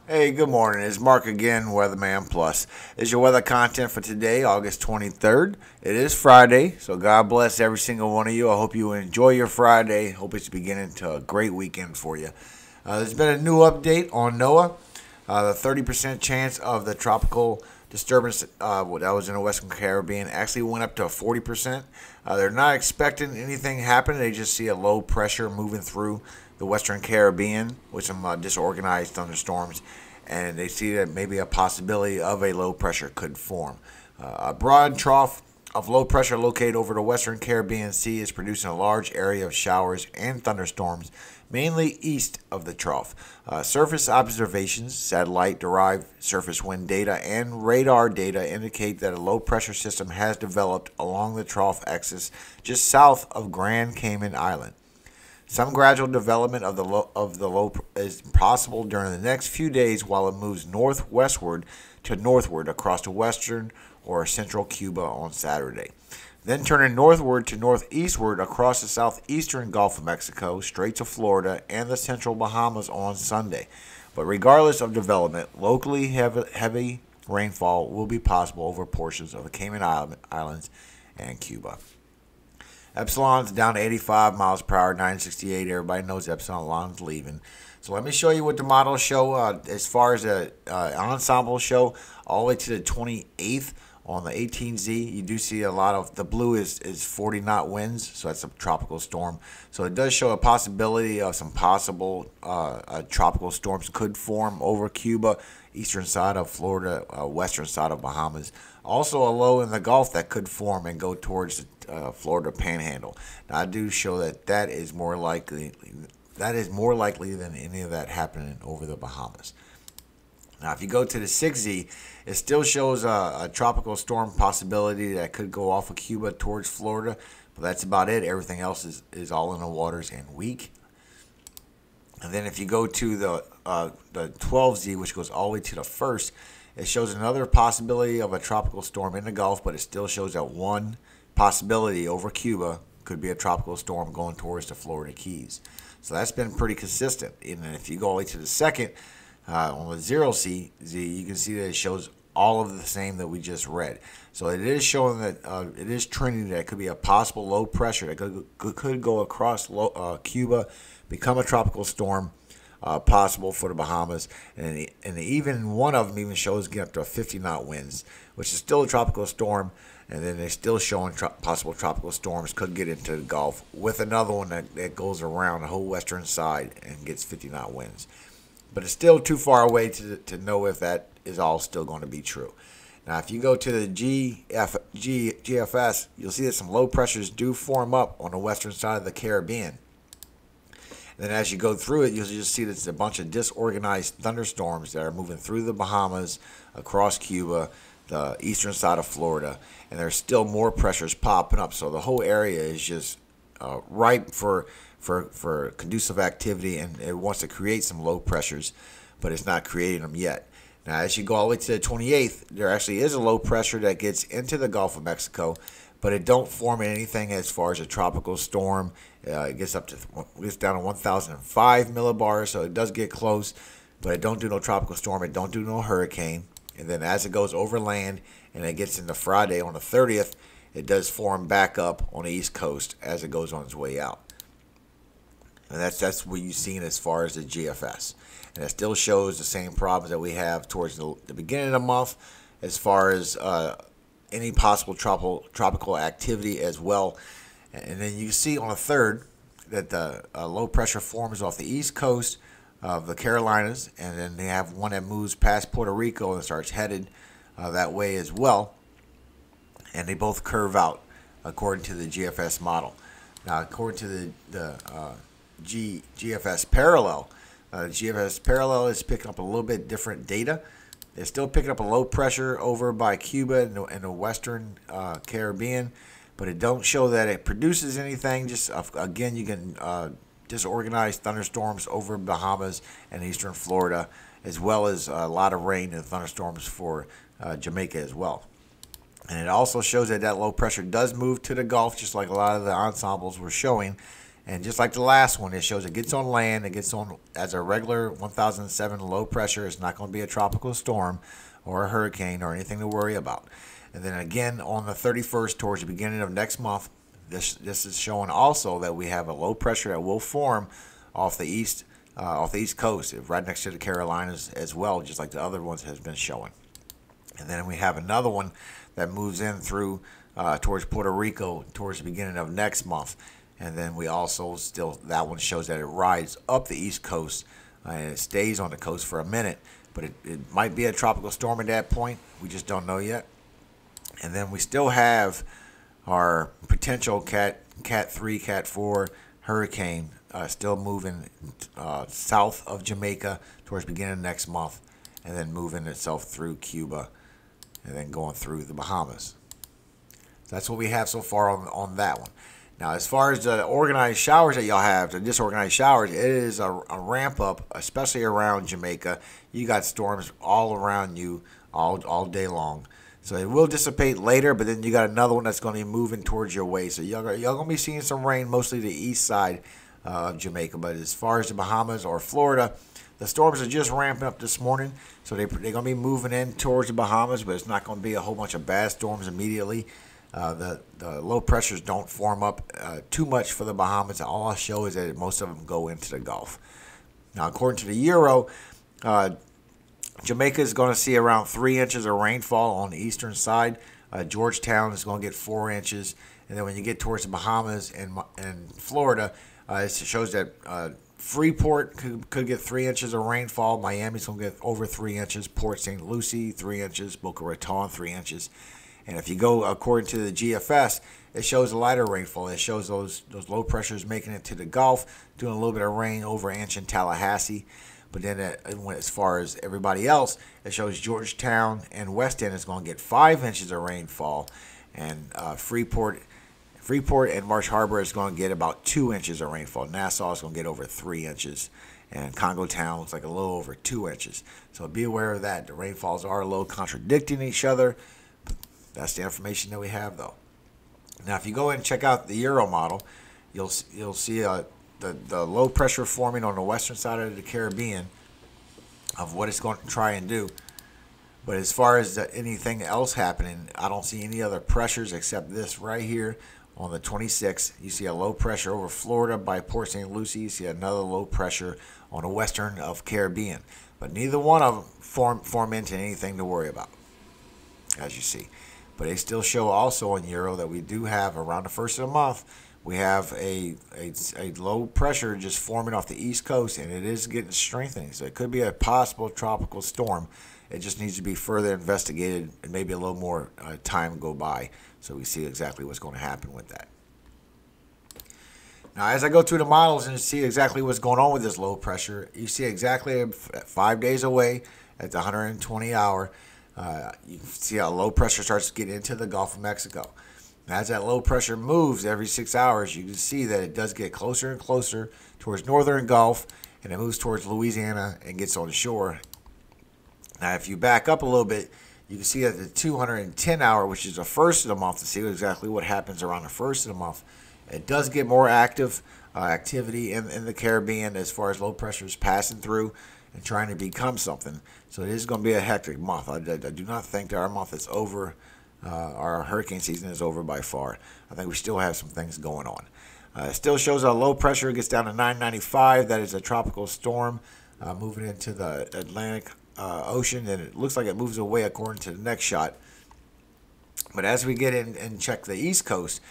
Hey, good morning. It's Mark again, Weatherman Plus. Is your weather content for today, August 23rd. It is Friday, so God bless every single one of you. I hope you enjoy your Friday. Hope it's beginning to a great weekend for you. There's been a new update on NOAA. The 30% chance of the tropical disturbance that was in the Western Caribbean actually went up to 40%. They're not expecting anything to happen. They just see a low pressure moving through the Western Caribbean with some disorganized thunderstorms, and they see that maybe a possibility of a low pressure could form. A broad trough of low pressure located over the Western Caribbean Sea is producing a large area of showers and thunderstorms, mainly east of the trough. Surface observations, satellite derived surface wind data, and radar data indicate that a low pressure system has developed along the trough axis just south of Grand Cayman Island. Some gradual development of the low is possible during the next few days while it moves northwestward to northward across the western or central Cuba on Saturday. Then turning northward to northeastward across the southeastern Gulf of Mexico, straight to Florida and the central Bahamas on Sunday. But regardless of development, locally heavy rainfall will be possible over portions of the Cayman Islands and Cuba. Epsilon's down to 85 miles per hour, 968. Everybody knows Epsilon's leaving. So let me show you what the models show as far as the ensemble show, all the way to the 28th on the 18Z. You do see a lot of the blue is 40 knot winds, so that's a tropical storm. So it does show a possibility of some possible tropical storms could form over Cuba, eastern side of Florida, western side of Bahamas. Also a low in the Gulf that could form and go towards the Florida Panhandle. Now I do show that that is more likely. That is more likely than any of that happening over the Bahamas. Now, if you go to the 6Z, it still shows a tropical storm possibility that could go off of Cuba towards Florida, but that's about it. Everything else is all in the waters and weak. And then if you go to the 12Z, which goes all the way to the 1st, it shows another possibility of a tropical storm in the Gulf, but it still shows that one possibility over Cuba could be a tropical storm going towards the Florida Keys. So that's been pretty consistent. And if you go all the way to the 2nd, on the 0Z, you can see that it shows all of the same that we just read. So it is showing that it is trending that it could be a possible low pressure that could go across Cuba, become a tropical storm, possible for the Bahamas, and even one of them even shows getting up to 50 knot winds, which is still a tropical storm. And then they're still showing possible tropical storms could get into the Gulf with another one that goes around the whole western side and gets 50 knot winds. But it's still too far away to know if that is all still going to be true. Now, if you go to the GFS, you'll see that some low pressures do form up on the western side of the Caribbean. And then as you go through it, you'll just see that it's a bunch of disorganized thunderstorms that are moving through the Bahamas, across Cuba, the eastern side of Florida, and there's still more pressures popping up. So the whole area is just ripe for conducive activity, and it wants to create some low pressures, but it's not creating them yet. Now, as you go all the way to the 28th, there actually is a low pressure that gets into the Gulf of Mexico, but it don't form anything as far as a tropical storm. It gets down to 1,005 millibars, so it does get close, but it don't do no tropical storm. It don't do no hurricane. And then as it goes overland and it gets into Friday on the 30th, it does form back up on the East Coast as it goes on its way out. And that's what you've seen as far as the GFS. And it still shows the same problems that we have towards the beginning of the month as far as any possible tropical activity as well. And then you see on the 3rd that the low pressure forms off the East Coast of the Carolinas, and then they have one that moves past Puerto Rico and starts headed that way as well. And they both curve out according to the GFS model. Now, according to the GFS parallel, GFS parallel is picking up a little bit different data. They're still picking up a low pressure over by Cuba and the western Caribbean, but it don't show that it produces anything. Just again, you can disorganized thunderstorms over Bahamas and eastern Florida, as well as a lot of rain and thunderstorms for Jamaica as well. And it also shows that that low pressure does move to the Gulf, just like a lot of the ensembles were showing. And just like the last one, it shows it gets on land. It gets on as a regular 1007 low pressure. It's not going to be a tropical storm or a hurricane or anything to worry about. And then again on the 31st, towards the beginning of next month, this is showing also that we have a low pressure that will form off the east coast, right next to the Carolinas as well, just like the other ones has been showing. And then we have another one that moves in through towards Puerto Rico towards the beginning of next month. And then we also that one shows that it rides up the east coast and it stays on the coast for a minute. But it might be a tropical storm at that point. We just don't know yet. And then we still have our potential Cat 3, Cat 4 hurricane still moving south of Jamaica towards the beginning of next month, and then moving itself through Cuba and then going through the Bahamas. So that's what we have so far on that one. Now, as far as the organized showers that y'all have, the disorganized showers, it is a ramp up, especially around Jamaica. You got storms all around you all day long. So it will dissipate later, but then you got another one that's going to be moving towards your way. So y'all going to be seeing some rain, mostly the east side of Jamaica. But as far as the Bahamas or Florida, the storms are just ramping up this morning. So they're going to be moving in towards the Bahamas, but it's not going to be a whole bunch of bad storms immediately. The low pressures don't form up too much for the Bahamas. All I show is that most of them go into the Gulf. Now, according to the Euro, Jamaica is going to see around 3 inches of rainfall on the eastern side. Georgetown is going to get 4 inches. And then when you get towards the Bahamas and Florida, it shows that Freeport could get 3 inches of rainfall. Miami's going to get over 3 inches. Port St. Lucie, 3 inches. Boca Raton, 3 inches. And if you go according to the GFS, it shows a lighter rainfall. It shows those low pressures making it to the Gulf, doing a little bit of rain over an inch in Tallahassee. But then as far as everybody else, it shows Georgetown and West End is going to get 5 inches of rainfall. And Freeport and Marsh Harbor is going to get about 2 inches of rainfall. Nassau is going to get over 3 inches. And Congo Town looks like a little over 2 inches. So be aware of that. The rainfalls are a little contradicting each other. That's the information that we have, though. Now, if you go and check out the Euro model, you'll see the low pressure forming on the western side of the Caribbean of what it's going to try and do. But as far as anything else happening, I don't see any other pressures except this right here on the 26th. You see a low pressure over Florida by Port St. Lucie. You see another low pressure on the western of Caribbean. But neither one of them form into anything to worry about, as you see. But they still show also in Euro that we do have around the first of the month, we have a low pressure just forming off the east coast, and it is getting strengthening. So it could be a possible tropical storm. It just needs to be further investigated and maybe a little more time go by so we see exactly what's going to happen with that. Now, as I go through the models and see exactly what's going on with this low pressure, you see exactly 5 days away at the 120 hour. You can see how low pressure starts to get into the Gulf of Mexico. As that low pressure moves every 6 hours, you can see that it does get closer and closer towards northern Gulf, and it moves towards Louisiana and gets on the shore. Now, if you back up a little bit, you can see that the 210 hour, which is the first of the month, to see exactly what happens around the first of the month, it does get more activity in the Caribbean as far as low pressure is passing through and trying to become something. So it is going to be a hectic month. I do not think that our month is over. Our hurricane season is over by far. I think we still have some things going on. It still shows a low pressure. It gets down to 995. That is a tropical storm moving into the Atlantic Ocean, and it looks like it moves away according to the next shot. But as we get in and check the East Coast,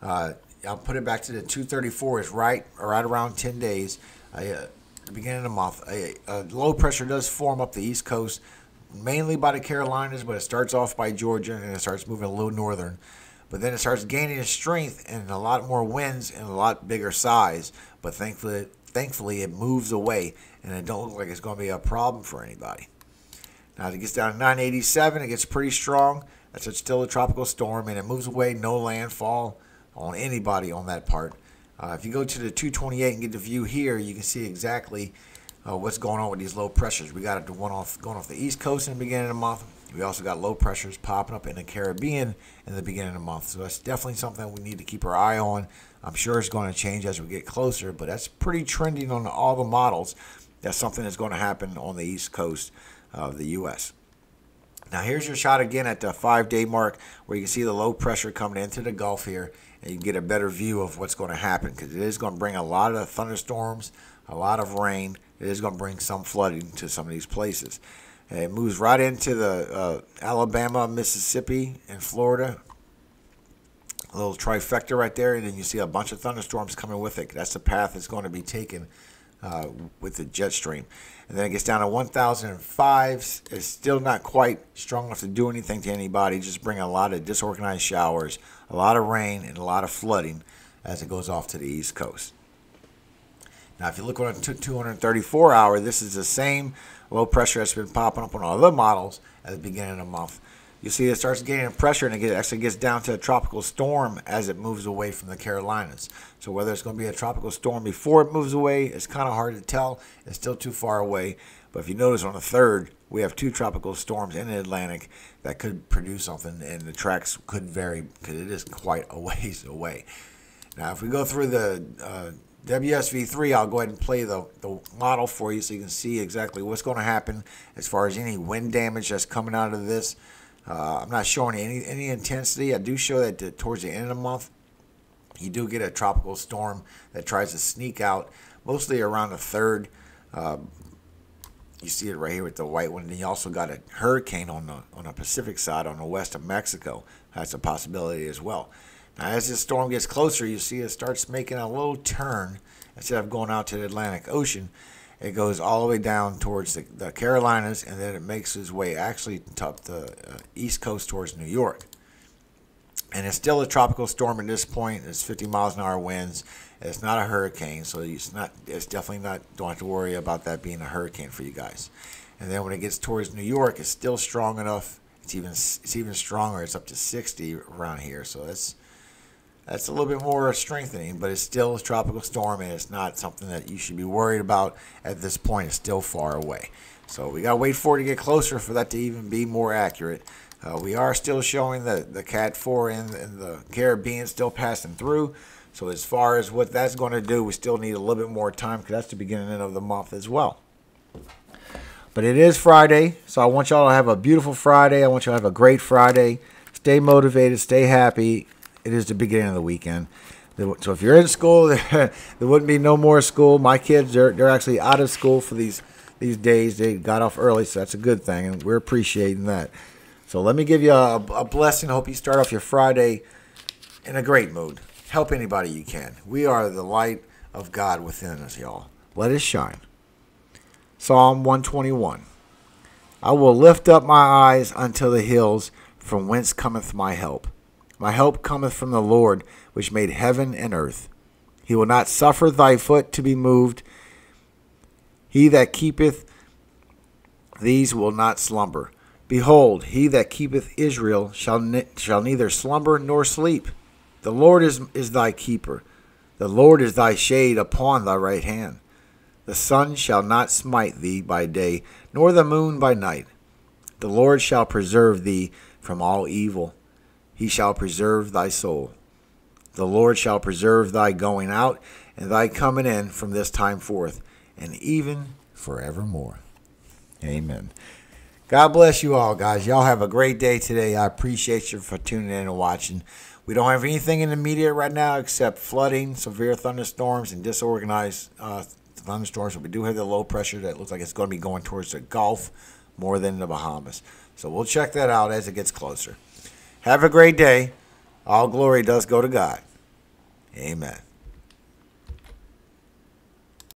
I'll put it back to the 234. It's right around 10 days. The beginning of the month, a low pressure does form up the East Coast, mainly by the Carolinas, but it starts off by Georgia and it starts moving a little northern. But then it starts gaining strength and a lot more winds and a lot bigger size. But thankfully it moves away, and it don't look like it's going to be a problem for anybody. Now, it gets down to 987. It gets pretty strong. That's still a tropical storm, and it moves away. No landfall on anybody on that part. If you go to the 228 and get the view here, you can see exactly what's going on with these low pressures. We got the one going off the East Coast in the beginning of the month. We also got low pressures popping up in the Caribbean in the beginning of the month. So that's definitely something we need to keep our eye on. I'm sure it's going to change as we get closer, but that's pretty trending on all the models. That's something that's going to happen on the East Coast of the U.S. Now here's your shot again at the 5-day mark where you can see the low pressure coming into the Gulf here, and you can get a better view of what's going to happen, because it is going to bring a lot of thunderstorms, a lot of rain. It is going to bring some flooding to some of these places. And it moves right into the Alabama, Mississippi, and Florida. A little trifecta right there, and then you see a bunch of thunderstorms coming with it. That's the path it's going to be taken with the jet stream. And then it gets down to 1,005. It's still not quite strong enough to do anything to anybody. Just bring a lot of disorganized showers, a lot of rain, and a lot of flooding as it goes off to the East Coast. Now, if you look on a 234-hour, this is the same low pressure that's been popping up on all other models at the beginning of the month. You see it starts gaining pressure, and it actually gets down to a tropical storm as it moves away from the Carolinas. So whether it's going to be a tropical storm before it moves away, it's kind of hard to tell. It's still too far away. But if you notice on the 3rd, we have 2 tropical storms in the Atlantic that could produce something, and the tracks could vary because it is quite a ways away. Now, if we go through the WSV3, I'll go ahead and play the model for you so you can see exactly what's going to happen as far as any wind damage that's coming out of this. I'm not showing any intensity. I do show that towards the end of the month, you do get a tropical storm that tries to sneak out, mostly around the 3rd. You see it right here with the white one. And then you also got a hurricane on the Pacific side, on the west of Mexico. That's a possibility as well. Now, as this storm gets closer, you see it starts making a little turn. Instead of going out to the Atlantic Ocean, it goes all the way down towards the Carolinas, and then it makes its way actually up the East Coast towards New York. And it's still a tropical storm at this point. It's 50 miles an hour winds. It's not a hurricane, so it's definitely not, don't have to worry about that being a hurricane for you guys. And then when it gets towards New York, it's still strong enough. It's even stronger. It's up to 60 around here, so that's a little bit more strengthening, but it's still a tropical storm, and it's not something that you should be worried about at this point. It's still far away. So we got to wait for it to get closer for that to even be more accurate. We are still showing the Cat 4 in the Caribbean still passing through. So as far as what that's going to do, we still need a little bit more time because that's the beginning of the month as well. But it is Friday, so I want y'all to have a beautiful Friday. I want y'all to have a great Friday. Stay motivated. Stay happy. It is the beginning of the weekend. So if you're in school, there wouldn't be no more school. My kids, they're actually out of school for these days. They got off early, so that's a good thing, and we're appreciating that. So let me give you a blessing. I hope you start off your Friday in a great mood. Help anybody you can. We are the light of God within us, y'all. Let it shine. Psalm 121. I will lift up my eyes unto the hills, from whence cometh my help. My help cometh from the Lord, which made heaven and earth. He will not suffer thy foot to be moved. He that keepeth these will not slumber. Behold, he that keepeth Israel shall neither slumber nor sleep. The Lord is thy keeper. The Lord is thy shade upon thy right hand. The sun shall not smite thee by day, nor the moon by night. The Lord shall preserve thee from all evil. He shall preserve thy soul. The Lord shall preserve thy going out and thy coming in from this time forth, and even forevermore. Amen. God bless you all, guys. Y'all have a great day today. I appreciate you for tuning in and watching. We don't have anything in the media right now except flooding, severe thunderstorms, and disorganized thunderstorms. But we do have the low pressure that looks like it's going to be going towards the Gulf more than the Bahamas. So we'll check that out as it gets closer. Have a great day. All glory does go to God. Amen.